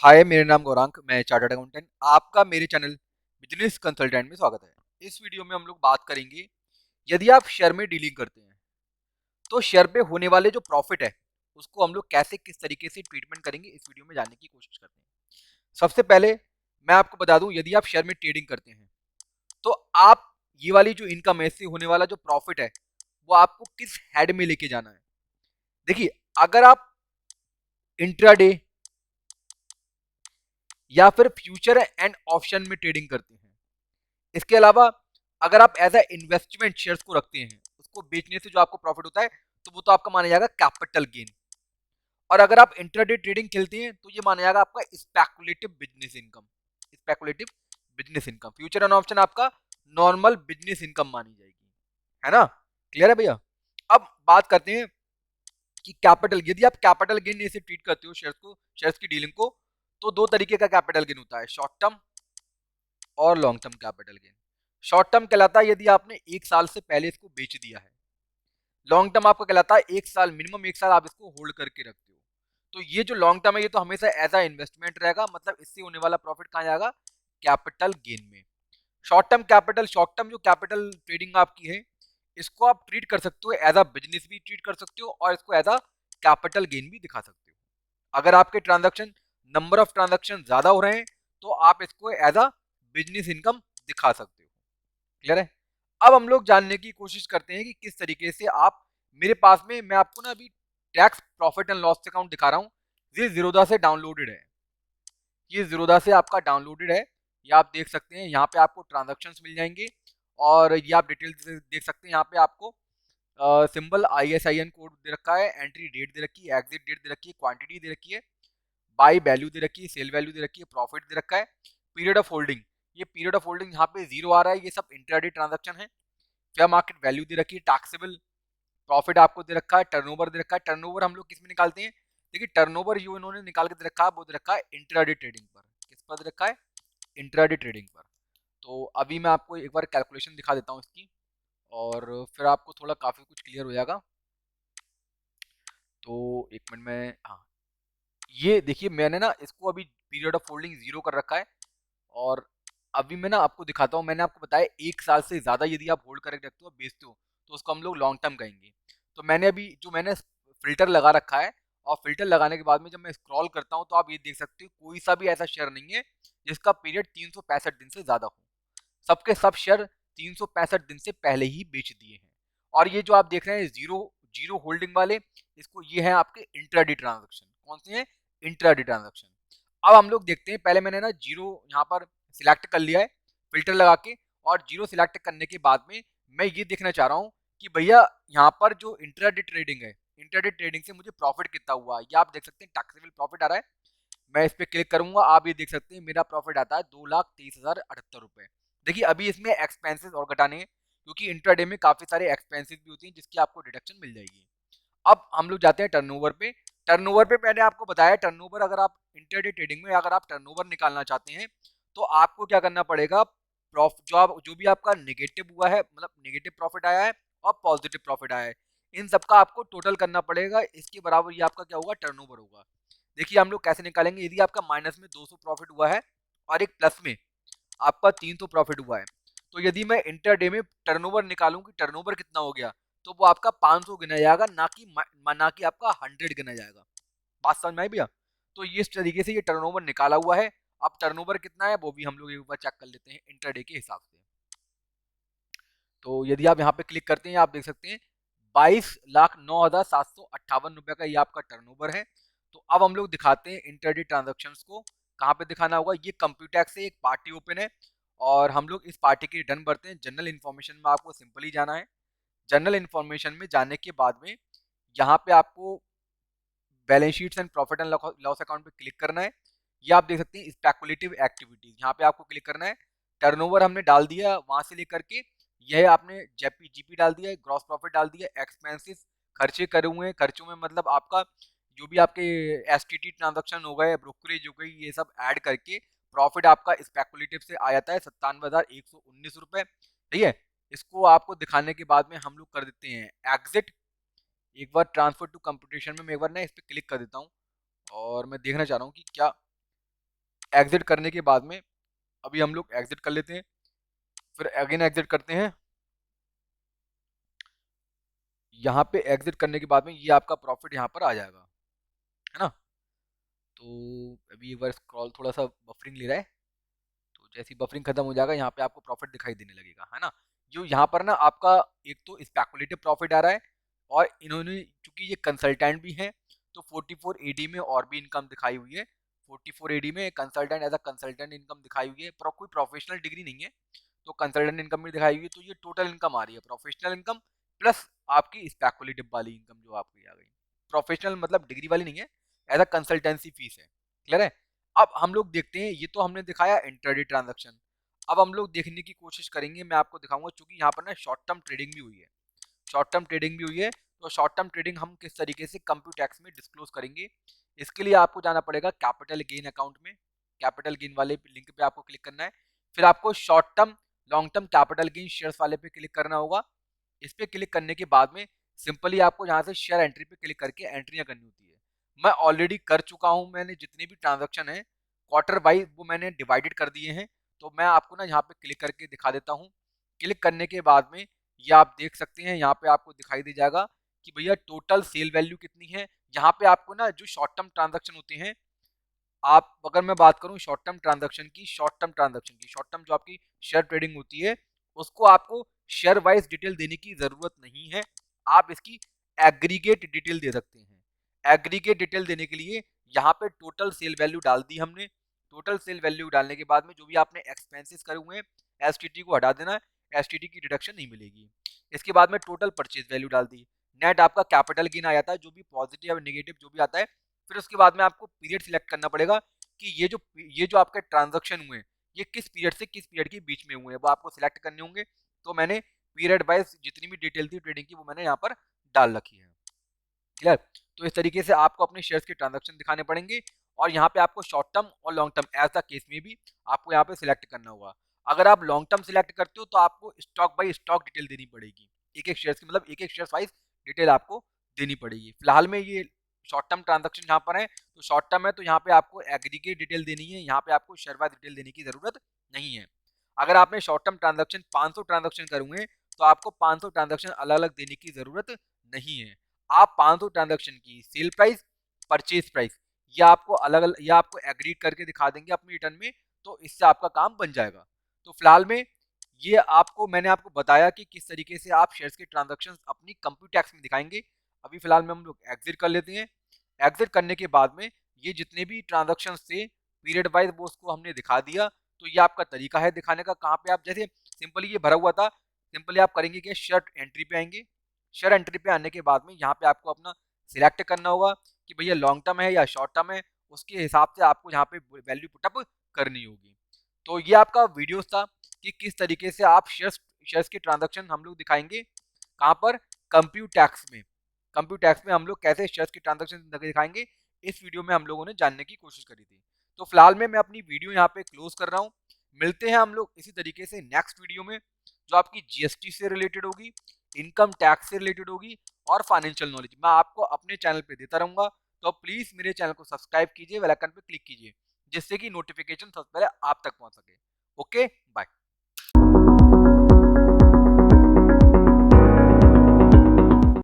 हाय, मेरा नाम गौरांक, मैं चार्टर्ड अकाउंटेंट। आपका मेरे चैनल बिजनेस कंसल्टेंट में स्वागत है। इस वीडियो में हम लोग बात करेंगे, यदि आप शेयर में डीलिंग करते हैं तो शेयर पे होने वाले जो प्रॉफिट है उसको हम लोग कैसे किस तरीके से ट्रीटमेंट करेंगे, इस वीडियो में जानने की कोशिश करते हैं। सबसे पहले मैं आपको बता दूं, यदि आप शेयर में ट्रेडिंग करते हैं तो आप ये वाली जो इनकम है, इससे होने वाला जो प्रॉफिट है वो आपको किस हेड में लेके जाना है। देखिए, अगर आप इंट्राडे या फिर फ्यूचर एंड ऑप्शन में ट्रेडिंग करते हैं, इसके अलावा अगर आप एज अ इन्वेस्टमेंट शेयर्स को रखते हैं, उसको बेचने से जो आपको प्रॉफिट होता है तो वो तो आपका माना जाएगा कैपिटल गेन। और अगर आप इंट्राडे ट्रेडिंग खेलते हैं तो ये माना जाएगा आपका speculative business income. Speculative business income, future and option आपका नॉर्मल बिजनेस इनकम मानी जाएगी, है ना। क्लियर है भैया। अब बात करते हैं कि कैपिटल, यदि आप कैपिटल गेन से ट्रीट करते हो शेयर्स को, शेयर्स की डीलिंग को, तो दो तरीके का कैपिटल गेन होता है, शॉर्ट टर्म और long term capital gain. Short term कहलाता है यदि आपने एक साल से पहले इसको बेच दिया है। लॉन्ग टर्म आपका कहलाता है एक साल, मिनिमम एक साल आप इसको होल्ड करके रखते हो। तो ये जो लॉन्ग टर्म है ये तो हमेशा एज अ इन्वेस्टमेंट रहेगा, मतलब इससे होने वाला प्रॉफिट कहाँ जाएगा, कैपिटल गेन में। Short term capital, short term जो कैपिटल ट्रेडिंग आपकी है, इसको आप ट्रीट कर सकते हो एज अ बिजनेस भी ट्रीट कर सकते हो और इसको एज अ कैपिटल गेन भी दिखा सकते हो। अगर आपके ट्रांजेक्शन, नंबर ऑफ ट्रांजेक्शन ज्यादा हो रहे हैं तो आप इसको एज अ बिजनेस इनकम दिखा सकते हो। क्लियर है। अब हम लोग जानने की कोशिश करते हैं कि किस तरीके से आप, मेरे पास में, मैं आपको ना अभी tax profit and loss account दिखा रहा हूँ। ये जीरोधा से डाउनलोडेड है, ये जीरोधा से आपका डाउनलोडेड है। ये आप देख सकते हैं, यहाँ पे आपको ट्रांजेक्शन मिल जाएंगे और ये आप डिटेल देख सकते हैं। यहाँ पे आपको सिंबल ISIN कोड दे रखा है, एंट्री डेट दे रखी है, एग्जिट डेट दे रखी है, क्वांटिटी दे रखी है, बाई वैल्यू दे रखी है, सेल वैल्यू दे रखी है, प्रॉफिट दे रखा है, पीरियड ऑफ होल्डिंग। ये पीरियड ऑफ होल्डिंग यहाँ पे जीरो आ रहा है, ये सब इंट्राडे ट्रांजेक्शन है। फेयर मार्केट वैल्यू दे रखी है, टैक्सेबल प्रॉफिट आपको दे रखा है, टर्नओवर दे रखा है। टर्नओवर हम लोग किस में निकालते हैं, देखिए टर्नओवर जो इन्होंने निकाल के दे रखा है वो दे रखा है इंट्राडे ट्रेडिंग पर। किस पर दे रखा है, इंट्राडे ट्रेडिंग पर। तो अभी मैं आपको एक बार कैलकुलेशन दिखा देता हूँ इसकी, और फिर आपको थोड़ा काफी कुछ क्लियर हो जाएगा। तो एक मिनट में, हाँ, ये देखिए मैंने ना इसको अभी पीरियड ऑफ होल्डिंग जीरो कर रखा है। और अभी मैं ना आपको दिखाता हूँ, मैंने आपको बताया एक साल से ज्यादा यदि आप होल्ड करके रखते हो, बेचते हो, तो उसको हम लोग लॉन्ग टर्म कहेंगे। तो मैंने अभी जो मैंने फिल्टर लगा रखा है, और फिल्टर लगाने के बाद में जब मैं स्क्रॉल करता हूँ तो आप ये देख सकते हो कोई सा भी ऐसा शेयर नहीं है जिसका पीरियड 365 दिन से ज्यादा हो। सबके सब शेयर 365 दिन से पहले ही बेच दिए हैं। और ये जो आप देख रहे हैं जीरो जीरो होल्डिंग वाले, इसको ये है आपके इंट्राडे ट्रांजेक्शन। कौन से हैं, इंट्राडे ट्रांजेक्शन। अब हम लोग देखते हैं, पहले मैंने ना जीरो यहाँ पर सिलेक्ट कर लिया है फिल्टर लगा के, और जीरो सिलेक्ट करने के बाद में मैं ये देखना चाह रहा हूँ कि भैया यहाँ पर जो इंट्राडे ट्रेडिंग है, इंट्राडे ट्रेडिंग से मुझे प्रॉफिट कितना हुआ है। ये आप देख सकते हैं टैक्सेबल प्रॉफिट आ रहा है। मैं इस पर क्लिक करूंगा, आप ये देख सकते हैं मेरा प्रॉफिट आता है 2,23,078 रुपए। देखिए अभी इसमें एक्सपेंसेस और घटाने हैं, क्योंकि इंट्राडे में काफी सारे एक्सपेंसेस भी होती हैं जिसकी आपको डिडक्शन मिल जाएगी। अब हम लोग जाते हैं टर्नओवर पे। टर्नओवर पे मैंने आपको बताया, टर्नओवर अगर आप इंट्राडे ट्रेडिंग में अगर आप टर्नओवर निकालना चाहते हैं तो आपको क्या करना पड़ेगा, जो भी आपका नेगेटिव हुआ है, मतलब नेगेटिव प्रॉफिट आया है और पॉजिटिव प्रॉफिट आया है, इन सबका आपको टोटल करना पड़ेगा। इसके बराबर ये आपका क्या होगा, टर्नओवर होगा। देखिए हम लोग कैसे निकालेंगे, यदि आपका माइनस में 200 प्रॉफिट हुआ है और एक प्लस में आपका 300 प्रॉफिट हुआ है, तो यदि मैं इंटरडे में टर्नओवर निकालूं कि टर्नओवर कितना हो गया, तो वो आपका 500 गिना जाएगा, ना कि आपका 100 गिना जाएगा। बात समझ में आई भैया। तो ये इस तरीके से ये टर्नओवर निकाला हुआ है। अब टर्नओवर कितना है वो भी हम लोग एक बार चेक कर लेते हैं इंटरडे के हिसाब से। तो यदि आप यहाँ पे क्लिक करते हैं, आप देख सकते हैं 22,09,758 रुपए का ये आपका टर्नओवर है। तो अब हम लोग दिखाते हैं इंटरडे ट्रांजेक्शन्स को कहाँ पे दिखाना होगा। ये कंप्यूटेक्स से एक पार्टी ओपन है और हम लोग इस पार्टी की रिटर्न भरते हैं। जनरल इन्फॉर्मेशन में आपको सिंपली जाना है। जनरल इन्फॉर्मेशन में जाने के बाद में यहाँ पे आपको balance sheets and profit and loss account पे क्लिक करना है। ये आप देख सकते हैं स्पेकुलेटिव एक्टिविटीज, यहाँ पे आपको क्लिक करना है। टर्नओवर हमने डाल दिया वहां से लेकर के, यह आपने जीपी डाल दिया है, ग्रॉस प्रॉफिट डाल दिया, एक्सपेंसेस खर्चे करे हुए हैं, खर्चों में मतलब आपका जो भी आपके एसटीटी ट्रांजेक्शन हो गए, ब्रोकरेज हो गई, ये सब ऐड करके प्रॉफिट आपका स्पेकुलेटिव से आ जाता है 97,119 रुपए। ठीक है। इसको आपको दिखाने के बाद में हम लोग कर देते हैं एग्जिट। एक बार ट्रांसफर टू कंप्यूटेशन में मैं एक बार ना इस पर क्लिक कर देता हूँ और मैं देखना चाह रहा हूँ कि क्या एग्जिट करने के बाद में अभी हम लोग एग्जिट कर लेते हैं, फिर अगेन एग्जिट करते हैं। यहाँ पे एग्जिट करने के बाद में ये आपका प्रॉफिट यहाँ पर आ जाएगा, है ना। तो अभी एक बार स्क्रॉल थोड़ा सा बफरिंग ले रहा है, तो जैसे ही बफरिंग खत्म हो जाएगा यहाँ पे आपको प्रॉफिट दिखाई देने लगेगा, है ना। जो यहाँ पर ना आपका एक तो स्पेकुलेटिव प्रॉफिट आ रहा है, और इन्होंने चूंकि ये कंसल्टेंट भी हैं तो 44 एडी में और भी इनकम दिखाई हुई है। 44 एडी में consultant as a consultant income दिखाई हुई है, कोई प्रोफेशनल डिग्री नहीं है, तो कंसल्टेंट इनकम भी दिखाई हुई है। तो ये टोटल इनकम आ रही है प्रोफेशनल इनकम प्लस आपकी स्पेकुलेटिव वाली इनकम जो आपकी आ गई। प्रोफेशनल मतलब डिग्री वाली नहीं है, एज अ कंसल्टेंसी फीस है। क्लियर है। अब हम लोग देखते हैं, ये तो हमने दिखाया इंट्राडे ट्रांजैक्शन। अब हम लोग देखने की कोशिश करेंगे, मैं आपको दिखाऊंगा, चूंकि यहाँ पर ना शॉर्ट टर्म ट्रेडिंग भी हुई है, शॉर्ट टर्म ट्रेडिंग भी हुई है, तो शॉर्ट टर्म ट्रेडिंग हम किस तरीके से कंप्यूटेक्स में डिस्क्लोज करेंगे। इसके लिए आपको जाना पड़ेगा कैपिटल गेन अकाउंट में, कैपिटल गेन वाले लिंक पे आपको क्लिक करना है, फिर आपको short term long term capital gain shares वाले पे क्लिक करना होगा। इस पे क्लिक करने के बाद में सिंपली आपको यहाँ से शेयर एंट्री पे क्लिक करके एंट्रियां करनी होती है। मैं ऑलरेडी कर चुका हूँ, मैंने जितने भी ट्रांजेक्शन है क्वार्टर वाइज वो मैंने डिवाइडेड कर दिए हैं, तो मैं आपको ना यहाँ पे क्लिक करके दिखा देता हूँ। क्लिक करने के बाद में ये आप देख सकते हैं, यहाँ पे आपको दिखाई दे जाएगा कि भैया टोटल सेल वैल्यू कितनी है। यहाँ पे आपको ना जो शॉर्ट टर्म ट्रांजेक्शन होते हैं, आप अगर मैं बात करूं शॉर्ट टर्म ट्रांजैक्शन की, शॉर्ट टर्म जो आपकी शेयर ट्रेडिंग होती है, उसको आपको शेयर वाइज डिटेल देने की जरूरत नहीं है, आप इसकी एग्रीगेट डिटेल दे सकते हैं। एग्रीगेट डिटेल देने के लिए यहाँ पे टोटल सेल वैल्यू डाल दी हमने। टोटल सेल वैल्यू डालने के बाद में जो भी आपने एक्सपेंसेस करे हुए हैं, एसटीटी को हटा देना, एसटीटी की डिडक्शन नहीं मिलेगी। इसके बाद में टोटल परचेज वैल्यू डाल दी, नेट आपका कैपिटल गेन आ जाता है, जो भी पॉजिटिव या नेगेटिव जो भी आता है। फिर उसके बाद में आपको पीरियड सिलेक्ट करना पड़ेगा कि ये जो आपके ट्रांजैक्शन हुए ये किस पीरियड से किस पीरियड के बीच में हुए हैं, वो आपको सिलेक्ट करने होंगे। तो मैंने पीरियड वाइज जितनी भी डिटेल थी ट्रेडिंग की वो मैंने यहाँ पर डाल रखी है। क्लियर। तो इस तरीके से आपको अपने शेयर्स के ट्रांजैक्शन दिखाने पड़ेंगे, और यहाँ पे आपको शॉर्ट टर्म और long term as the case में भी आपको यहाँ पे सिलेक्ट करना होगा। अगर आप लॉन्ग टर्म सिलेक्ट करते हो तो आपको स्टॉक बाई स्टॉक डिटेल देनी पड़ेगी, एक एक शेयर की, मतलब एक एक शेयर वाइज डिटेल आपको देनी पड़ेगी। फिलहाल में ये शॉर्ट टर्म ट्रांजेक्शन यहाँ पर है, तो शॉर्ट टर्म है तो यहाँ पे आपको एग्रीगेट डिटेल देनी है, यहाँ पे आपको शेयर वाइज डिटेल देने की जरूरत नहीं है। अगर आपने शॉर्ट टर्म ट्रांजेक्शन 500 ट्रांजेक्शन करूंगे तो आपको 500 ट्रांजेक्शन अलग अलग देने की जरूरत नहीं है। आप 500 ट्रांजेक्शन की सेल प्राइस, परचेज प्राइस, ये आपको अलग अलग, ये आपको एग्रीड करके दिखा देंगे अपनी रिटर्न में, तो इससे आपका काम बन जाएगा। तो फिलहाल में ये आपको मैंने आपको बताया कि किस तरीके से आप शेयर्स के ट्रांजेक्शन अपनी कंप्यूटैक्स में दिखाएंगे। अभी फिलहाल में हम लोग एग्जिट कर लेते हैं। एग्जिट करने के बाद में ये जितने भी ट्रांजेक्शन थे पीरियड वाइज वो उसको हमने दिखा दिया। तो ये आपका तरीका है दिखाने का, कहाँ पे आप जैसे सिंपली ये भरा हुआ था, सिंपली आप करेंगे कि शेयर एंट्री पे आएंगे। शेयर एंट्री पे आने के बाद में यहाँ पे आपको अपना सिलेक्ट करना होगा कि भैया लॉन्ग टर्म है या शॉर्ट टर्म है, उसके हिसाब से आपको यहाँ पे वैल्यू पुटअप करनी होगी। तो ये आपका वीडियो था कि किस तरीके से आप शेयर्स के ट्रांजेक्शन हम लोग दिखाएंगे कहाँ पर, कंप्यूटैक्स में। कंप्यूटैक्स में हम लोग कैसे शेयर्स के ट्रांजेक्शन दिखाएंगे, इस वीडियो में हम लोगों ने जानने की कोशिश करी थी। तो फिलहाल में मैं अपनी वीडियो यहाँ पे क्लोज कर रहा हूँ। मिलते हैं हम लोग इसी तरीके से नेक्स्ट वीडियो में, जो आपकी जीएसटी से रिलेटेड होगी, इनकम टैक्स से रिलेटेड होगी, और फाइनेंशियल नॉलेज मैं आपको अपने चैनल पे देता रहूंगा। तो प्लीज मेरे चैनल को सब्सक्राइब कीजिए, बेल आइकन पे क्लिक कीजिए, जिससे कि नोटिफिकेशन सबसे पहले आप तक पहुंच सके। Okay, bye.